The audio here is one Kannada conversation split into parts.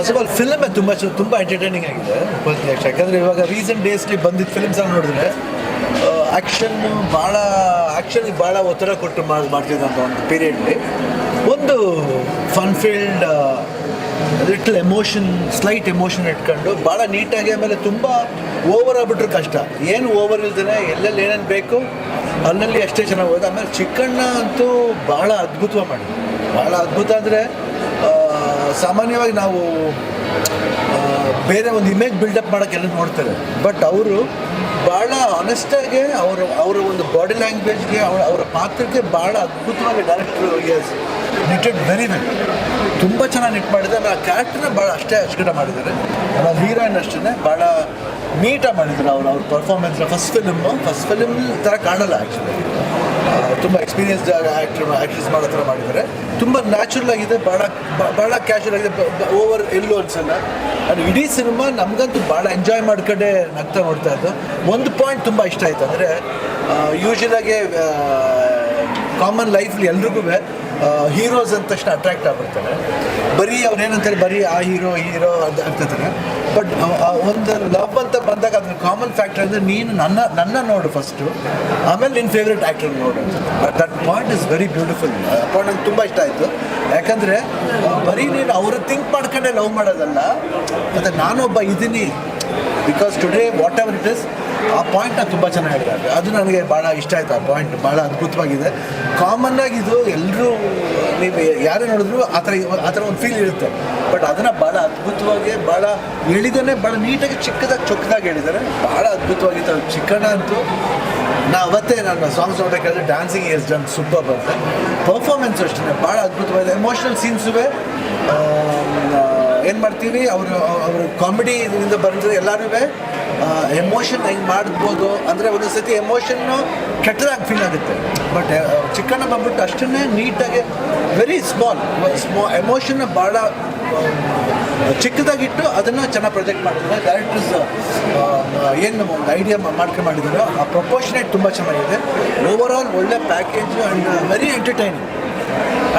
ಫಸ್ಟ್ ಆಫ್ ಆಲ್ ಫಿಲ್ಮೇ ತುಂಬ ಎಂಟರ್ಟೈನಿಂಗ್ ಆಗಿದೆ ಉಪನ್ಯಾಸ. ಯಾಕಂದರೆ ಇವಾಗ ರೀಸೆಂಟ್ ಡೇಸ್ಲಿ ಬಂದಿದ್ದ ಫಿಲ್ಮ್ಸಲ್ಲಿ ನೋಡಿದ್ರೆ ಆ್ಯಕ್ಷನ್ಗೆ ಭಾಳ ಒತ್ತಡ ಕೊಟ್ಟು ಮಾಡ್ತಿದ್ದಂಥ ಒಂದು ಪೀರಿಯಡ್ಲಿ ಒಂದು fun field little slight emotion ಇಟ್ಕೊಂಡು ಭಾಳ ನೀಟಾಗಿ, ಆಮೇಲೆ ತುಂಬ ಓವರ್ ಆಗ್ಬಿಟ್ರೆ ಕಷ್ಟ. ಏನು ಓವರ್ ಇಲ್ದೇ ಎಲ್ಲೆಲ್ಲಿ ಏನೇನು ಬೇಕು ಅಲ್ಲಲ್ಲಿ ಅಷ್ಟೇ ಚೆನ್ನಾಗಿ ಹೋದ. ಆಮೇಲೆ ಚಿಕ್ಕಣ್ಣ ಅಂತೂ ಭಾಳ ಅದ್ಭುತವಾಗಿ ಮಾಡಿದ್ರು. ಭಾಳ ಅದ್ಭುತ ಅಂದರೆ ಸಾಮಾನ್ಯವಾಗಿ ನಾವು ಬೇರೆ ಒಂದು ಇಮೇಜ್ ಬಿಲ್ಡಪ್ ಮಾಡೋಕ್ಕೆಲ್ಲ ನೋಡ್ತಾರೆ, ಬಟ್ ಅವರು ಭಾಳ ಆನೆಸ್ಟಾಗಿ ಅವರ ಒಂದು ಬಾಡಿ ಲ್ಯಾಂಗ್ವೇಜ್ಗೆ ಅವರ ಪಾತ್ರಕ್ಕೆ ಭಾಳ ಅದ್ಭುತವಾಗಿ ಡೈರೆಕ್ಟ್ರು ನಿಟೆಡ್ ವೆರಿ ವೆಲ್, ತುಂಬ ಚೆನ್ನಾಗಿ ನಿಟ್ ಮಾಡಿದ್ದಾರೆ. ಆ ಕ್ಯಾರೆಕ್ಟರ್ನ ಭಾಳ ಅಷ್ಟೇ ಅಚ್ಚುಕಟ್ಟಾಗಿ ಮಾಡಿದ್ದಾರೆ. ಆಮೇಲೆ ಹೀರೋಯಿನ್ ಅಷ್ಟೇ ಭಾಳ ನೀಟಾಗಿ ಮಾಡಿದ್ದಾರೆ. ಅವ್ರ ಪರ್ಫಾರ್ಮೆನ್ಸ್ ಫಸ್ಟ್ ಫಿಲ್ಮ್ ಥರ ಕಾಣಲ್ಲ ಆ್ಯಕ್ಚುಲಿ. ತುಂಬ ಎಕ್ಸ್ಪೀರಿಯನ್ಸ್ಡ್ ಆ್ಯಕ್ಟ್ರೆಸ್ ಮಾಡೋ ಥರ ಮಾಡಿದ್ದಾರೆ. ತುಂಬ ನ್ಯಾಚುರಲ್ ಆಗಿದೆ, ಭಾಳ ಕ್ಯಾಶುವಲ್ ಆಗಿದೆ, ಓವರ್ ಎಲ್ಲೂ ಅನ್ಸಲ್ಲ. ಅದು ಇಡೀ ಸಿನಿಮಾ ನಮಗಂತೂ ಭಾಳ ಎಂಜಾಯ್ ಮಾಡ್ಕೊಂಡೆ ನಗ್ತಾ ನೋಡ್ತಾ ಇದ್ದು. ಒಂದು ಪಾಯಿಂಟ್ ತುಂಬ ಇಷ್ಟ ಆಯಿತು ಅಂದರೆ, ಯೂಶ್ವಲಾಗಿ ಕಾಮನ್ ಲೈಫ್ಲಿ ಎಲ್ರಿಗೂ ಹೀರೋಸ್ ಅಂದ ತಕ್ಷಣ ಅಟ್ರ್ಯಾಕ್ಟ್ ಆಗ್ಬಿಡ್ತಾರೆ. ಬರೀ ಅವ್ರೇನಂತಾರೆ, ಬರೀ ಆ ಹೀರೋ ಅಂತಾರೆ. ಬಟ್ ಒಂದು ಲವ್ ಅಂತ ಬಂದಾಗ ಅದ್ರ ಕಾಮನ್ ಫ್ಯಾಕ್ಟರ್ ಅಂದರೆ ನೀನು ನನ್ನ ನೋಡು ಫಸ್ಟು, ಆಮೇಲೆ ನಿನ್ನ ಫೇವ್ರೆಟ್ ಆ್ಯಕ್ಟರ್ ನೋಡು. But that point is very beautiful. Point ನಂಗೆ ತುಂಬ ಇಷ್ಟ ಆಯಿತು. ಯಾಕಂದರೆ ಬರೀ ನೀನು ಅವರು ಥಿಂಕ್ ಮಾಡ್ಕೊಂಡೆ ಲವ್ ಮಾಡೋದಲ್ಲ, ಮತ್ತು ನಾನೊಬ್ಬ ಇದ್ದೀನಿ, because today what ever it is, ಆ ಪಾಯಿಂಟ್ನ ತುಂಬ ಚೆನ್ನಾಗಿ ಹೇಳಿದ್ದಾರೆ. ಅದು ನನಗೆ ಭಾಳ ಇಷ್ಟ ಆಯಿತು. ಆ ಪಾಯಿಂಟ್ ಭಾಳ ಅದ್ಭುತವಾಗಿದೆ. ಕಾಮನ್ನಾಗಿ ಇದು ಎಲ್ಲರೂ ನೀವು ಯಾರೇ ನೋಡಿದ್ರು ಆ ಥರ ಒಂದು ಫೀಲ್ ಇರುತ್ತೆ, ಬಟ್ ಅದನ್ನು ಭಾಳ ಅದ್ಭುತವಾಗಿ ಭಾಳ ಹೇಳಿದ್ದಾನೆ, ಭಾಳ ನೀಟಾಗಿ ಚೊಕ್ಕದಾಗಿ ಹೇಳಿದ್ದಾರೆ. ಭಾಳ ಅದ್ಭುತವಾಗಿತ್ತು. ಚಿಕ್ಕಣ್ಣ ಅಂತೂ ಅವತ್ತೇ ನಾನು ಸಾಂಗ್ಸ್ ನೋಡೋಕೆ ಹೇಳಿದ್ರೆ ಡ್ಯಾನ್ಸಿಂಗ್ ಈಸ್ ಡನ್ ಸೂಪರ್ ಬರುತ್ತೆ. ಪರ್ಫಾರ್ಮೆನ್ಸ್ ಅಷ್ಟೇ ಭಾಳ ಅದ್ಭುತವಾಗಿದೆ. ಎಮೋಷ್ನಲ್ ಸೀನ್ಸುವೆ ಏನು ಮಾಡ್ತೀವಿ, ಅವರು ಕಾಮಿಡಿ ಇದರಿಂದ ಬಂದರೆ ಎಲ್ಲರೂ ಎಮೋಷನ್ ಹೆಂಗೆ ಮಾಡ್ಬೋದು ಅಂದರೆ ಒಂದೊಂದು ಸತಿ ಎಮೋಷನ್ನು ಕೆಟ್ಟದಾಗಿ ಫೀಲ್ ಆಗುತ್ತೆ. ಬಟ್ ಚಿಕ್ಕಣ್ಣ ಬಂದ್ಬಿಟ್ಟು ಅಷ್ಟನ್ನೇ ನೀಟಾಗಿ ವೆರಿ ಸ್ಮಾಲ್ ಎಮೋಷನ್ನ ಭಾಳ ಚಿಕ್ಕದಾಗಿಟ್ಟು ಅದನ್ನು ಚೆನ್ನಾಗಿ ಪ್ರೊಜೆಕ್ಟ್ ಮಾಡಿದ್ದಾರೆ. ಡೈರೆಕ್ಟರ್ಸ್ ಏನು ಒಂದು ಐಡಿಯಾ ಮಾಡಿದಾರೋ ಆ ಪ್ರಪೋರ್ಷನೇಟ್ ತುಂಬ ಚೆನ್ನಾಗಿದೆ. ಓವರ್ ಆಲ್ ಒಳ್ಳೆ package and very entertaining.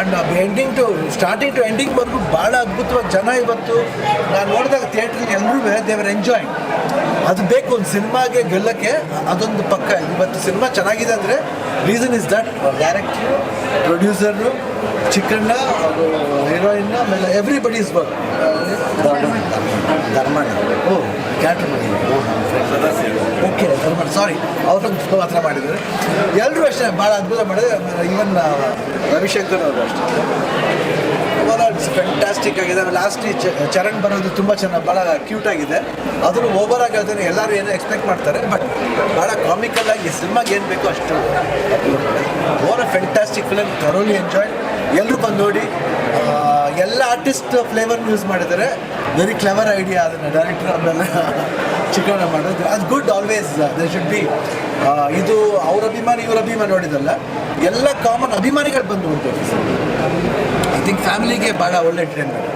And ending to starting to ಎಂಡಿಂಗ್ವರೆಗೂ ಭಾಳ ಅದ್ಭುತವಾಗಿ ಜನ ಇವತ್ತು ನಾನು ನೋಡಿದಾಗ ಥಿಯೇಟ್ರಿಗೆ ಎಲ್ಲರೂ ದೇವರ್ ಎಂಜಾಯಿಂಗ್. ಅದು ಬೇಕು ಒಂದು ಸಿನಿಮಾಗೆ ಗೆಲ್ಲಕ್ಕೆ, ಅದೊಂದು ಪಕ್ಕ. ಇವತ್ತು ಸಿನಿಮಾ ಚೆನ್ನಾಗಿದೆ ಅಂದರೆ reason is that director, producer, Chikkanna, heroine, ಆಮೇಲೆ ಎವ್ರಿಬಡಿ ಇಸ್ ವರ್ಕ್. ಧರ್ಮಣ್ಣ ಕ್ಯಾಟ್ರ್ ಮಾಡಿದ್ದಾರೆ. ಓಕೆ, ಧರ್ಮಣ್ಣ, ಸಾರಿ, ಅವ್ರೊಂದು ಮಾತ್ರ ಮಾಡಿದ್ದಾರೆ. ಎಲ್ಲರೂ ಅಷ್ಟೇ ಭಾಳ ಅದ್ಭುತ ಮಾಡಿದ್ದಾರೆ. ಈವನ್ ರವಿಶಂಕರ್ ಅವರು ಅಷ್ಟೇ. ಓವರಾಲ್ ಫ್ಯಾಂಟಾಸ್ಟಿಕ್ ಆಗಿದೆ. ಲಾಸ್ಟ್ ಚರಣ್ ಬರೋದು ತುಂಬ ಚೆನ್ನಾಗಿ ಭಾಳ ಕ್ಯೂಟ್ ಆಗಿದೆ. ಅದನ್ನು ಓವರ್ ಆಗಿ ಅದನ್ನು ಎಲ್ಲರೂ ಏನೋ ಎಕ್ಸ್ಪೆಕ್ಟ್ ಮಾಡ್ತಾರೆ, ಬಟ್ ಭಾಳ ಕಾಮಿಕಲ್ ಆಗಿ ಸಿನಿಮಾಗೆ ಏನು ಬೇಕೋ ಅಷ್ಟು. Over fantastic film, thoroughly enjoy. ಎಲ್ಲರೂ ಬಂದು ನೋಡಿ. ಎಲ್ಲ ಆರ್ಟಿಸ್ಟ್ ಫ್ಲೇವರ್ನ ಯೂಸ್ ಮಾಡಿದ್ದಾರೆ. ವೆರಿ ಕ್ಲೆವರ್ ಐಡಿಯಾ ಅದನ್ನು ಡೈರೆಕ್ಟರ್ ಆಮೇಲೆ ಚಿಕ್ಕಣ್ಣ ಮಾಡೋದು. ಅದು good. Always they should be. ಇದು ಅವ್ರ ಅಭಿಮಾನಿ ಇವ್ರ ಅಭಿಮಾನಿ ನೋಡಿದಲ್ಲ, ಎಲ್ಲ ಕಾಮನ್ ಅಭಿಮಾನಿಗಳು ಬಂದು ನೋಡ್ಬೋದು. ಐ ಥಿಂಕ್ ಫ್ಯಾಮಿಲಿಗೆ ಭಾಳ ಒಳ್ಳೆ ಎಂಟರ್ಟೈನ್ಮೆಂಟ್.